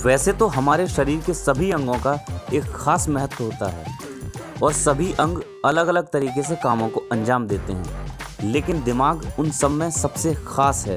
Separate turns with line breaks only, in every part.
वैसे तो हमारे शरीर के सभी अंगों का एक खास महत्व होता है और सभी अंग अलग अलग तरीके से कामों को अंजाम देते हैं, लेकिन दिमाग उन सब में सबसे खास है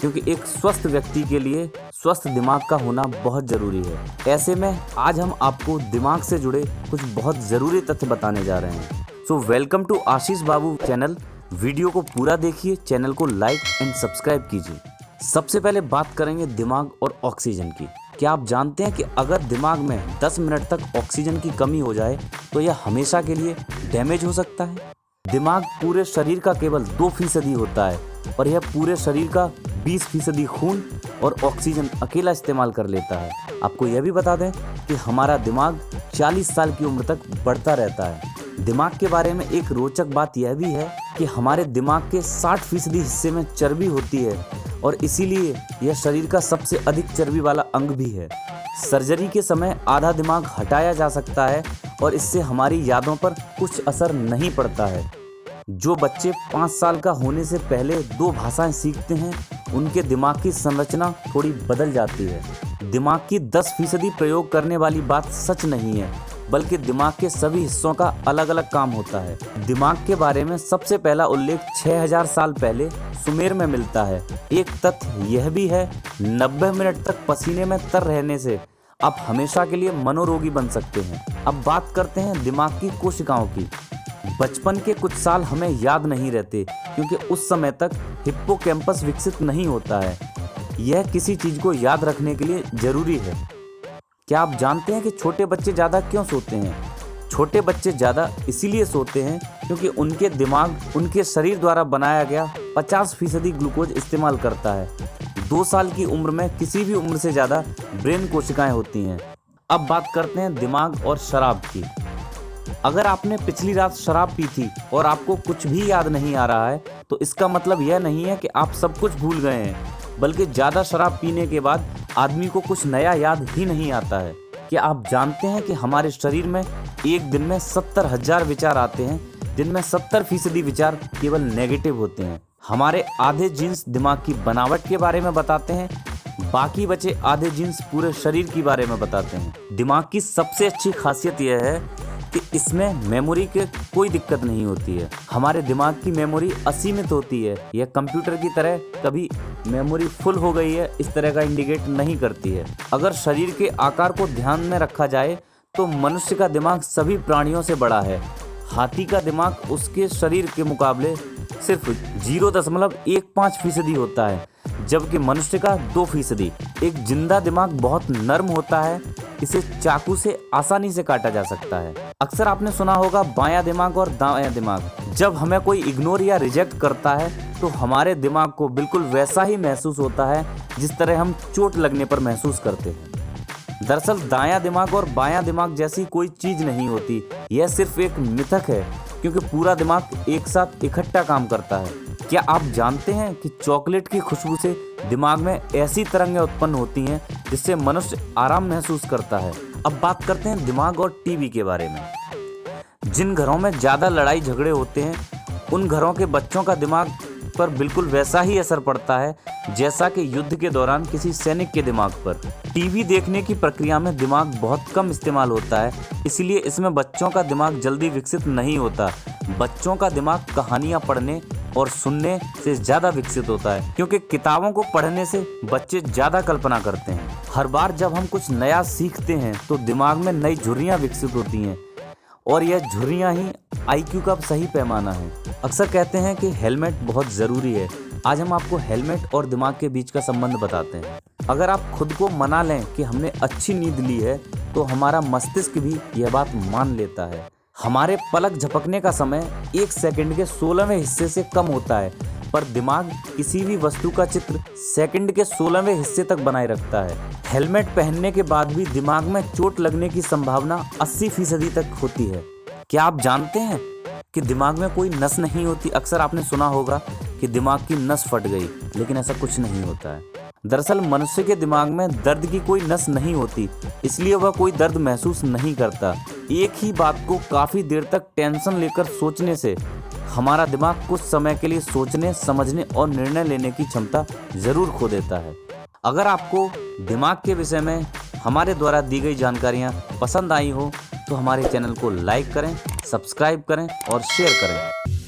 क्योंकि एक स्वस्थ व्यक्ति के लिए स्वस्थ दिमाग का होना बहुत ज़रूरी है। ऐसे में आज हम आपको दिमाग से जुड़े कुछ बहुत ज़रूरी तथ्य बताने जा रहे हैं। So welcome to Ashish Babu channel. Video को पूरा देखिए, चैनल को लाइक एंड सब्सक्राइब कीजिए। सबसे पहले बात करेंगे दिमाग और ऑक्सीजन की। क्या आप जानते हैं कि अगर दिमाग में 10 मिनट तक ऑक्सीजन की कमी हो जाए तो यह हमेशा के लिए डैमेज हो सकता है। दिमाग पूरे शरीर का केवल 2% होता है और यह पूरे शरीर का 20% खून और ऑक्सीजन अकेला इस्तेमाल कर लेता है। आपको यह भी बता दें कि हमारा दिमाग 40 साल की उम्र तक बढ़ता रहता है। दिमाग के बारे में एक रोचक बात यह भी है कि हमारे दिमाग के 60% हिस्से में चर्बी होती है और इसीलिए यह शरीर का सबसे अधिक चर्बी वाला अंग भी है। सर्जरी के समय आधा दिमाग हटाया जा सकता है और इससे हमारी यादों पर कुछ असर नहीं पड़ता है। जो बच्चे 5 साल का होने से पहले 2 भाषाएं सीखते हैं, उनके दिमाग की संरचना थोड़ी बदल जाती है। दिमाग की 10% प्रयोग करने वाली बात सच नहीं है, बल्कि दिमाग के सभी हिस्सों का अलग अलग काम होता है। दिमाग के बारे में सबसे पहला उल्लेख 6000 साल पहले सुमेर में मिलता है। एक तथ्य यह भी है, 90 मिनट तक पसीने में तर रहने से आप हमेशा के लिए मनोरोगी बन सकते हैं। अब बात करते हैं दिमाग की कोशिकाओं की। बचपन के कुछ साल हमें याद नहीं रहते क्योंकि उस समय तक हिप्पोकैम्पस विकसित नहीं होता है। यह किसी चीज को याद रखने के लिए जरूरी है। क्या आप जानते हैं कि छोटे बच्चे ज़्यादा क्यों सोते हैं? छोटे बच्चे ज़्यादा इसीलिए सोते हैं क्योंकि उनके दिमाग उनके शरीर द्वारा बनाया गया 50% ग्लूकोज इस्तेमाल करता है। 2 साल की उम्र में किसी भी उम्र से ज़्यादा ब्रेन कोशिकाएं होती हैं। अब बात करते हैं दिमाग और शराब की। अगर आपने पिछली रात शराब पी थी और आपको कुछ भी याद नहीं आ रहा है, तो इसका मतलब यह नहीं है कि आप सब कुछ भूल गए हैं, बल्कि ज़्यादा शराब पीने के बाद आदमी को कुछ नया याद ही नहीं आता है। क्या आप जानते हैं कि हमारे शरीर में एक दिन में 70,000 विचार आते हैं, जिनमें 70% विचार केवल नेगेटिव होते हैं। हमारे आधे जीन्स दिमाग की बनावट के बारे में बताते हैं, बाकी बचे आधे जीन्स पूरे शरीर के बारे में बताते हैं। दिमाग की सबसे अच्छी खासियत यह है कि इसमें मेमोरी के कोई दिक्कत नहीं होती है। हमारे दिमाग की मेमोरी असीमित होती है। यह कंप्यूटर की तरह कभी मेमोरी फुल हो गई है इस तरह का इंडिकेट नहीं करती है। अगर शरीर के आकार को ध्यान में रखा जाए तो मनुष्य का दिमाग सभी प्राणियों से बड़ा है। हाथी का दिमाग उसके शरीर के मुकाबले सिर्फ 0.15% होता है, जबकि मनुष्य का 2%। एक जिंदा दिमाग बहुत नर्म होता है, इसे चाकू से आसानी से काटा जा सकता है। अक्सर आपने सुना होगा बायां दिमाग और दायां दिमाग। जब हमें कोई इग्नोर या रिजेक्ट करता है तो हमारे दिमाग को बिल्कुल वैसा ही महसूस होता है जिस तरह हम चोट लगने पर महसूस करते हैं। दरअसल दायां दिमाग और बायां दिमाग जैसी कोई चीज नहीं होती, यह सिर्फ एक मिथक है क्योंकि पूरा दिमाग एक साथ इकट्ठा काम करता है। क्या आप जानते हैं कि चॉकलेट की खुशबू से दिमाग में ऐसी तरंगें उत्पन्न होती हैं जिससे मनुष्य आराम महसूस करता है। अब बात करते हैं दिमाग और टीवी के बारे में। जिन घरों में ज़्यादा लड़ाई झगड़े होते हैं, उन घरों के बच्चों का दिमाग पर बिल्कुल वैसा ही असर पड़ता है जैसा कि युद्ध के दौरान किसी सैनिक के दिमाग पर। टीवी देखने की प्रक्रिया में दिमाग बहुत कम इस्तेमाल होता है, इसलिए इसमें बच्चों का दिमाग जल्दी विकसित नहीं होता। बच्चों का दिमाग कहानियाँ पढ़ने और सुनने से ज़्यादा विकसित होता है क्योंकि किताबों को पढ़ने से बच्चे ज़्यादा कल्पना करते हैं। हर बार जब हम कुछ नया सीखते हैं तो दिमाग में नई झुर्रियाँ विकसित होती हैं और यह झुर्रियाँ ही IQ का सही पैमाना है। अक्सर कहते हैं कि हेलमेट बहुत ज़रूरी है। आज हम आपको हेलमेट और दिमाग के बीच का संबंध बताते हैं। अगर आप खुद को मना लें कि हमने अच्छी नींद ली है, तो हमारा मस्तिष्क भी यह बात मान लेता है। हमारे पलक झपकने का समय 1 सेकंड के 16वें हिस्से से कम होता है, पर दिमाग किसी भी वस्तु का चित्र सेकंड के 16वें हिस्से तक बनाए रखता है। हेलमेट पहनने के बाद भी दिमाग में चोट लगने की संभावना 80% तक होती है। क्या आप जानते हैं कि दिमाग में कोई नस नहीं होती? अक्सर आपने सुना होगा कि दिमाग की नस फट गई, लेकिन ऐसा कुछ नहीं होता है। दरअसल मनुष्य के दिमाग में दर्द की कोई नस नहीं होती, इसलिए वह कोई दर्द महसूस नहीं करता। एक ही बात को काफ़ी देर तक टेंशन लेकर सोचने से हमारा दिमाग कुछ समय के लिए सोचने, समझने और निर्णय लेने की क्षमता जरूर खो देता है। अगर आपको दिमाग के विषय में हमारे द्वारा दी गई जानकारियाँ पसंद आई हो तो हमारे चैनल को लाइक करें, सब्सक्राइब करें और शेयर करें।